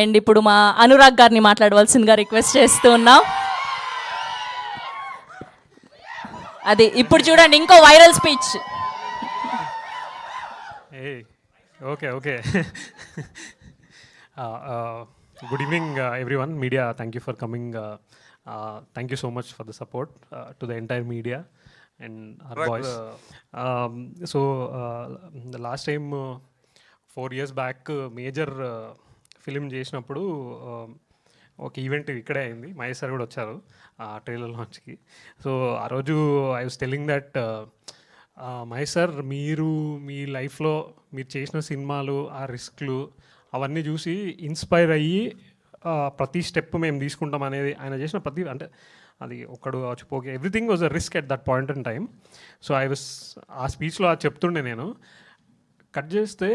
And ఇప్పుడు మా అనురాగ్ గారిని మాట్లాడవలసిందిగా రిక్వెస్ట్ చేస్తూ ఉన్నాం. అది ఇప్పుడు చూడండి ఇంకో viral speech. Okay good evening everyone. Media, thank you for coming. Thank you so much for the support to the entire media and our boys. So the last time 4 years back major film చేసినప్పుడు ఒక event ఇక్కడే అయింది. Mahesh sir కూడా వచ్చారు ఆ trailer లాంచ్కి. So ఆ రోజు I was telling that Mahesh sir, మీరు మీ లైఫ్లో మీరు చేసిన సినిమాలు, ఆ రిస్క్లు అవన్నీ చూసి ఇన్స్పైర్ అయ్యి ప్రతి స్టెప్ మేము తీసుకుంటాం అనేది ఆయన చేసిన ప్రతి, అంటే అది ఒక్కడు okay, everything was a risk at that point in time. So I was ఆ స్పీచ్లో అది చెప్తుండే. నేను కట్ చేస్తే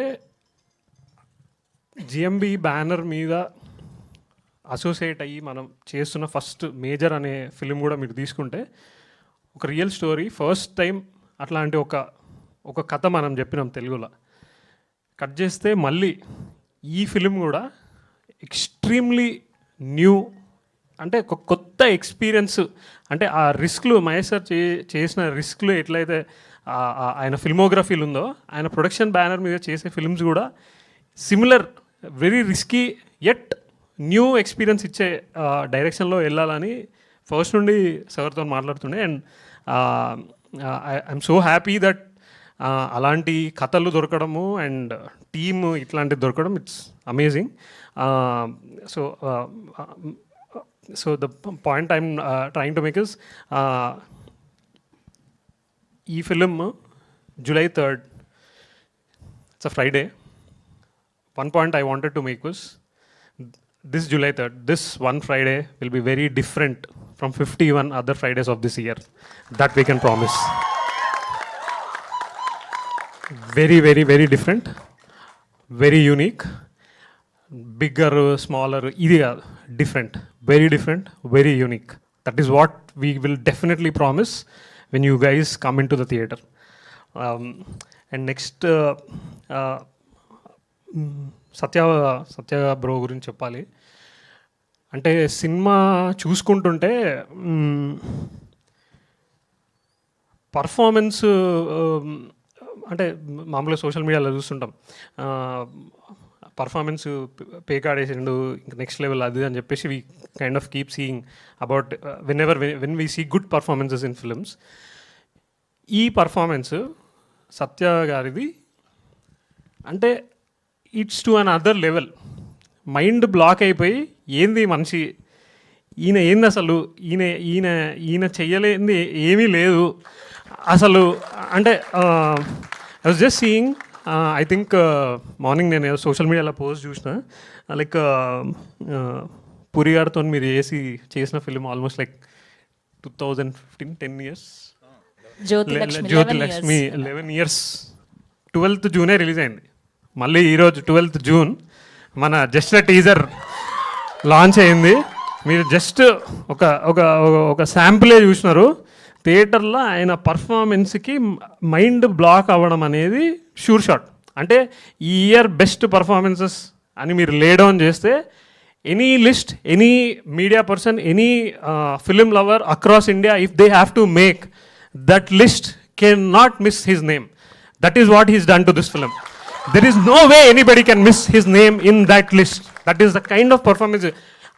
జిఎంబి బ్యానర్ మీద అసోసియేట్ అయ్యి మనం చేస్తున్న ఫస్ట్ మేజర్ అనే ఫిలిం కూడా మీరు తీసుకుంటే ఒక రియల్ స్టోరీ, ఫస్ట్ టైం అట్లాంటి ఒక కథ మనం చెప్పినాం తెలుగులో. కట్ చేస్తే మళ్ళీ ఈ ఫిలిం కూడా ఎక్స్ట్రీమ్లీ న్యూ, అంటే ఒక కొత్త ఎక్స్పీరియన్స్. అంటే ఆ రిస్క్లు మహేష్ సార్ చేసిన రిస్క్లు ఎట్లయితే ఆయన ఫిల్మోగ్రఫీలు ఉందో, ఆయన ప్రొడక్షన్ బ్యానర్ మీద చేసే ఫిల్మ్స్ కూడా similar, very risky at new experience ఇచ్చే డైరెక్షన్లో వెళ్ళాలని ఫస్ట్ నుండి సార్తో మాట్లాడుతుండే. And I'm so happy that అలాంటి కథలు దొరకడము అండ్ టీమ్ ఇట్లాంటివి దొరకడం, it's amazing. So the point I'm trying to make is, ఈ film July 3rd, it's a Friday. One point I wanted to make was, this July 3rd, this one Friday will be very different from 51 other Fridays of this year. That we can promise. Very, very, very different. Very unique. Bigger, smaller, different. Very different, very unique. That is what we will definitely promise when you guys come into the theatre. And next, Satya bro గురించి చెప్పాలి. అంటే cinema చూసుకుంటుంటే performance, అంటే మామూలుగా social మీడియాలో చూస్తుంటాం, performance పేకాడేసిండు ఇంకా next level అది అని చెప్పేసి we kind of keep seeing about when we see good performances in films. ఈ పర్ఫార్మెన్స్ సత్య గారిది అంటే it's to another level. Mind block అయిపోయి ఏంది మనిషి, ఈయన ఏంది అసలు, ఈయన చెయ్యలేంది ఏమీ లేదు అసలు. అంటే I was just seeing, I think morning నేను సోషల్ మీడియాలో పోస్ట్ చూసిన, లైక్ పూరి గారితో మీరు చేసిన film almost like 2015, 10 years. Jyothilakshmi 11 years. 12th June release అయింది. మళ్ళీ ఈరోజు 12th June మన జస్ట్ టీజర్ లాంచ్ అయింది. మీరు జస్ట్ ఒక శాంపులే చూసినారు. థియేటర్లో ఆయన పర్ఫార్మెన్స్కి మైండ్ బ్లాక్ అవ్వడం అనేది షూర్ షాట్. అంటే ఈ ఇయర్ బెస్ట్ పర్ఫార్మెన్సెస్ అని మీరు లే డౌన్ చేస్తే any list, any media person, any film lover across India, if they have to make that list, can not miss his name. That is what he's done to this film. There is no way anybody can miss his name in that list. That is the kind of performance.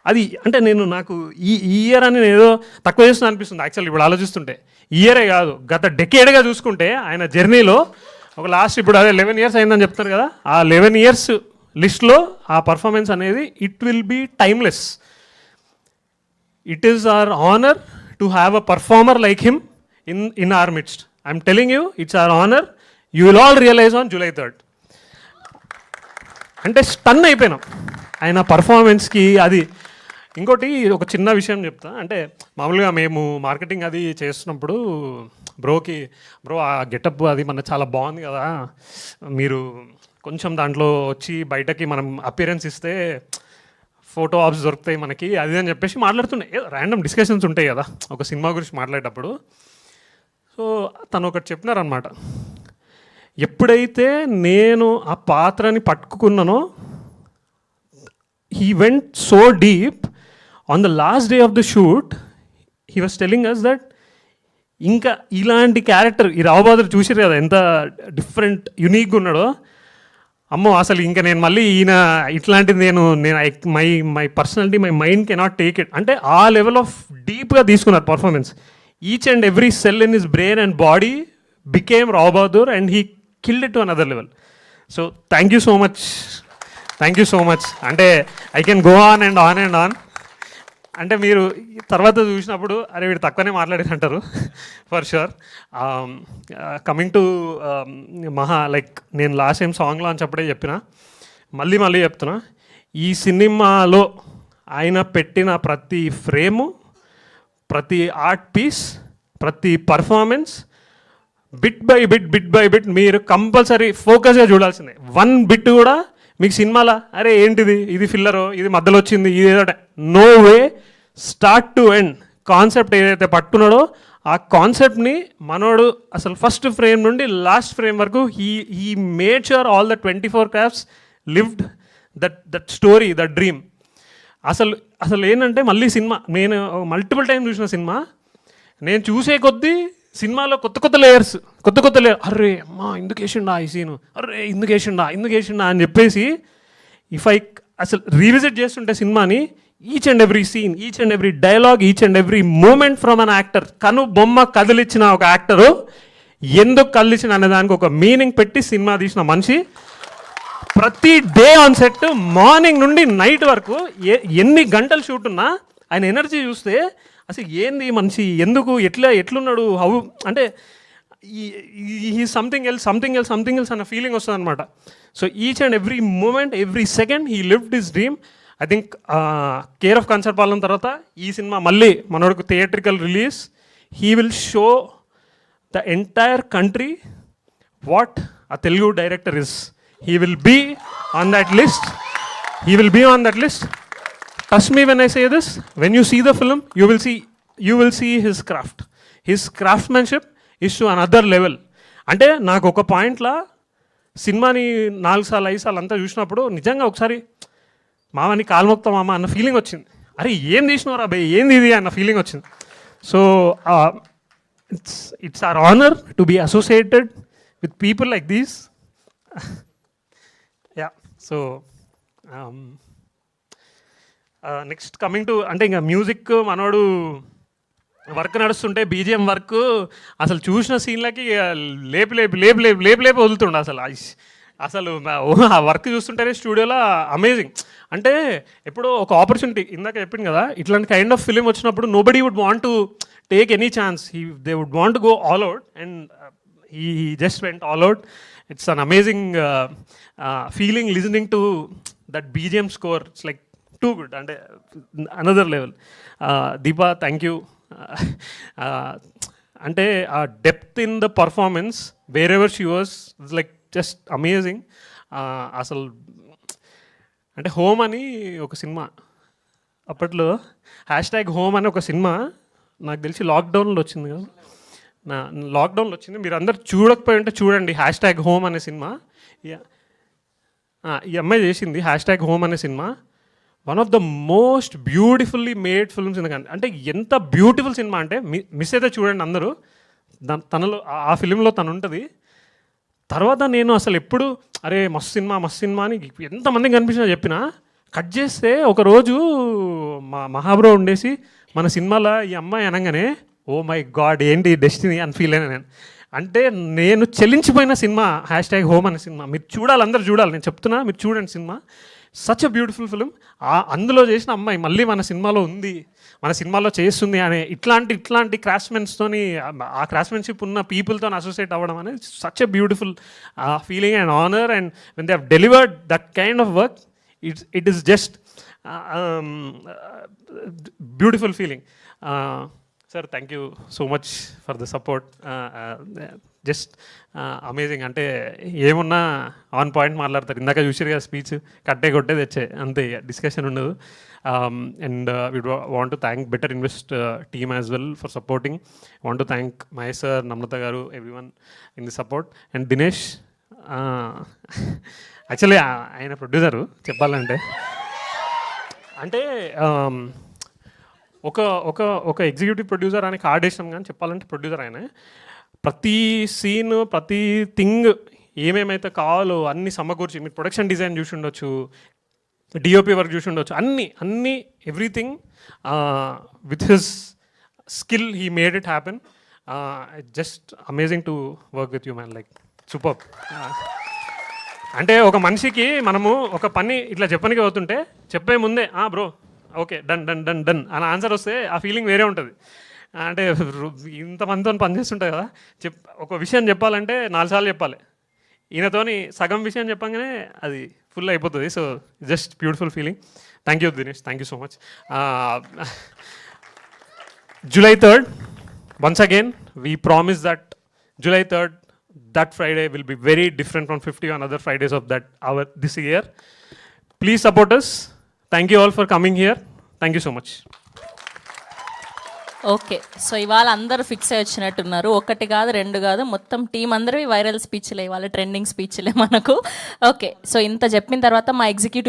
అది అంటే నాకు ఈ year అని నేను ఏదో తక్కువ చేస్తున్నా అనిపిస్తుంది యాక్చువల్లీ ఇప్పుడు ఆలోచిస్తుంటే. ఇయరే కాదు, గత డెకేడ్గా చూసుకుంటే ఆయన జర్నీలో ఒక లాస్ట్, ఇప్పుడు అదే 11 years అయిందని చెప్తారు కదా, ఆ 11 years లిస్ట్లో ఆ పర్ఫార్మెన్స్ అనేది it will be timeless. It is our honour to have a performer like him in our midst. I'm telling you, it's our honour. You will all realise on July 3rd. అంటే stun అయిపోయినాం ఆయన పర్ఫార్మెన్స్కి. అది ఇంకోటి ఒక చిన్న విషయం చెప్తా. అంటే మామూలుగా మేము మార్కెటింగ్ అది చేస్తున్నప్పుడు బ్రో ఆ గెటప్ అది మన చాలా బాగుంది కదా, మీరు కొంచెం దాంట్లో వచ్చి బయటకి మనం అపియరెన్స్ ఇస్తే ఫోటో ఆప్స్ దొరుకుతాయి మనకి, అది అని చెప్పేసి మాట్లాడుతుండే. ర్యాండమ్ డిస్కషన్స్ ఉంటాయి కదా ఒక సినిమా గురించి మాట్లాడేటప్పుడు. సో తను ఒకటి చెప్పినారనమాట, ఎప్పుడైతే నేను ఆ పాత్రని పట్టుకున్నానో he went so deep. On the last day of the shoot, he was telling us that ఇంకా ఇలాంటి క్యారెక్టర్ ఈ రావు బహదూర్ చూసారు కదా ఎంత డిఫరెంట్ యునీక్గా ఉన్నాడో, అమ్మో అసలు ఇంకా నేను మళ్ళీ ఈయన ఇట్లాంటిది నేను my personality my mind cannot take it అంటే ఆ లెవెల్ ఆఫ్ డీప్గా తీసుకున్నారు performance. Each and every cell in his brain and body became Rao Bahadur and he killed it to another level. So thank you so much, thank you so much. అంటే I can go on and on and on. అంటే మీరు తర్వాత చూసినప్పుడు అరే వీడు తక్కువనే మాట్లాడారంటారు for sure. Coming to Maha, like నేను లాస్ట్ టైం సాంగ్ లాంచ్ అప్పుడే చెప్పిన, మళ్ళీ చెప్తున్నా, ఈ సినిమాలో ఆయన పెట్టిన ప్రతి ఫ్రేము, ప్రతి ఆర్ట్ పీస్, ప్రతి పర్ఫార్మెన్స్ బిట్ బై బిట్ మీరు కంపల్సరీ ఫోకస్గా చూడాల్సిందే. వన్ బిట్ కూడా మీకు సినిమాలో అరే ఏంటిది, ఇది ఫిల్లరో, ఇది మధ్యలో వచ్చింది, ఇది ఏదో, no way. Start to end concept ఏదైతే పట్టుకున్నాడో ఆ కాన్సెప్ట్ని మనోడు అసలు ఫస్ట్ ఫ్రేమ్ నుండి లాస్ట్ ఫ్రేమ్ వరకు he made sure all the 24 crafts lived that story, that dream. అసలు ఏంటంటే మళ్ళీ సినిమా నేను మల్టిపుల్ టైం చూసిన సినిమా, నేను చూసే కొద్దీ సినిమాలో కొత్త లేయర్స్ అర్రే అమ్మా ఎందుకు వేసిండా ఈ సీను, అర్రే ఎందుకు వేసిండా అని చెప్పేసి అసలు రీవిజిట్ చేస్తుంటే సినిమాని each and every scene, each and every dialogue, each and every moment from an actor, కను బొమ్మ కదిలిచ్చిన ఒక యాక్టరు ఎందుకు కదిలిచ్చిన అనే దానికి ఒక మీనింగ్ పెట్టి సినిమా తీసిన మనిషి. ప్రతి డే ఆన్ సెట్ మార్నింగ్ నుండి నైట్ వరకు ఎన్ని గంటలు షూట్ ఉన్నా ఆయన ఎనర్జీ చూస్తే అసలు ఏంది మనిషి, ఎందుకు ఎట్లున్నాడు, హౌ అంటే ఈ సంథింగ్ ఎల్స్ అన్న ఫీలింగ్ వస్తుంది అనమాట. So each and every moment, every second he lived his dream. I think care of Kancharapalem తర్వాత ఈ సినిమా మళ్ళీ మనోడికి theatrical release. He will show the entire country what a Telugu director is. He will be on that list. Trust me when I say this. When you see the film, you will see his craft. His craftsmanship is to another level. అంటే నాకు ఒక పాయింట్లో సినిమాని 4 సార్లు 5 సార్లు అంతా చూసినప్పుడు నిజంగా ఒకసారి మామని కాల్మొక్తా మామ అన్న ఫీలింగ్ వచ్చింది. అరే ఏం తీసినవరా బే, ఏంది ఇది అన్న ఫీలింగ్ వచ్చింది. So it's our honor to be associated with people like these. Yeah. So next coming to అంటే ఇంకా మ్యూజిక్ మనోడు వర్క్ నడుస్తుంటే బీజిఎం వర్క్ అసలు చూసిన సీన్లకి లేపి వదులుతుండే అసలు ఆ వర్క్ చూస్తుంటేనే స్టూడియోలో అమేజింగ్. అంటే ఎప్పుడో ఒక ఆపర్చునిటీ ఇందాక చెప్పింది కదా, ఇట్లాంటి కైండ్ ఆఫ్ ఫిలిం వచ్చినప్పుడు nobody would want to take any chance, they would want to go all out and he just went all out. It's an amazing feeling listening to that BGM score. It's like too good and another level. Deepa, thank you. Ante depth in the performance wherever she was, it's like just amazing. Asal ante home ani oka cinema అప్పట్లో #home అని ఒక cinema నాకు తెలిసి లాక్డౌన్లో వచ్చింది కదా, లాక్డౌన్లో వచ్చింది. మీరు అందరు చూడకపోయి ఉంటే చూడండి #home అనే సినిమా. ఈ అమ్మాయి చేసింది #home అనే cinema. One of the most beautifully made films in the country. అంటే ఎంత బ్యూటిఫుల్ సినిమా అంటే మిస్ అయితే చూడండి అందరూ. తనలో ఆ ఫిలింలో తను ఉంటుంది. తర్వాత నేను అసలు ఎప్పుడు అరే మస్తు సినిమా అని ఎంతమందికి కనిపించినా చెప్పినా, కట్ చేస్తే ఒకరోజు మా మహాబ్రో ఉండేసి మన సినిమాలో ఈ అమ్మాయి అనగానే ఓ మై గాడ్ ఏంటి డెస్టినీ అని ఫీల్ అయినా నేను. అంటే నేను చెల్లించిపోయిన సినిమా #home అనే సినిమా. మీరు చూడాలి, అందరు చూడాలి, నేను చెప్తున్నా మీరు చూడండి cinema. Such a beautiful film. అందులో చేసిన అమ్మాయి మళ్ళీ మన సినిమాలో ఉంది, మన సినిమాలో చేస్తుంది అనే ఇట్లాంటి క్రాఫ్ట్మెన్స్తోని ఆ క్రాఫ్ట్మెన్షిప్ ఉన్న పీపుల్తో అసోసియేట్ అవ్వడం అనేది such a beautiful feeling and honour. And when they have delivered that kind of work, it is just beautiful feeling. Sir thank you so much for the support. Just amazing. అంటే ఏమున్నా on point మాట్లాడతారు. ఇందాక చూసారు కదా speech, కొట్టే తెచ్చే అంతే, discussion ఉండదు. And we want to thank better invest team as well for supporting. Want to thank Mahesh sir, Namrata garu, everyone in the support. And Dinesh actually ఆయన ప్రొడ్యూసరు చెప్పాలంటే. అంటే ఒక ఒక ఒక ఎగ్జిక్యూటివ్ ప్రొడ్యూసర్ అని కార్డ్ వేసినాం కానీ చెప్పాలంటే ప్రొడ్యూసర్ ఆయన ప్రతి సీన్ ప్రతి థింగ్ ఏమేమైతే కావాలో అన్ని సమకూర్చి మీరు ప్రొడక్షన్ డిజైన్ చూసి ఉండొచ్చు, డిఓపి వర్క్ చూసి ఉండొచ్చు, అన్ని everything with his skill he made it happen. Just amazing to work with you man, like super. అంటే ఒక మనిషికి మనము ఒక పని ఇట్లా చెప్పడానికి అవుతుంటే చెప్పే ముందే bro okay done done done done అని ఆన్సర్ వస్తే ఆ ఫీలింగ్ వేరే ఉంటుంది. అంటే ఇంతమందితో పనిచేస్తుంటుంది కదా, ఒక విషయం చెప్పాలంటే 4 సార్లు చెప్పాలి. ఈయనతోని సగం విషయం చెప్పగానే అది ఫుల్ అయిపోతుంది. So just beautiful feeling. Thank you Dinesh, thank you so much. July 3rd, once again, we promise that July 3rd, that Friday will be very different from 51 other Fridays of that hour this year. Please support us. Thank you all for coming here. Thank you so much. Okay, so ఇవాళ అందరూ fix అయ్యి వచ్చినట్టున్నారు. 1 కాదు 2 కాదు, మొత్తం team అందరివి viral స్పీచ్లే, ఇవాళ trending స్పీచ్లే మనకు. ఓకే, సో ఇంత చెప్పిన తర్వాత మా ఎగ్జిక్యూటివ్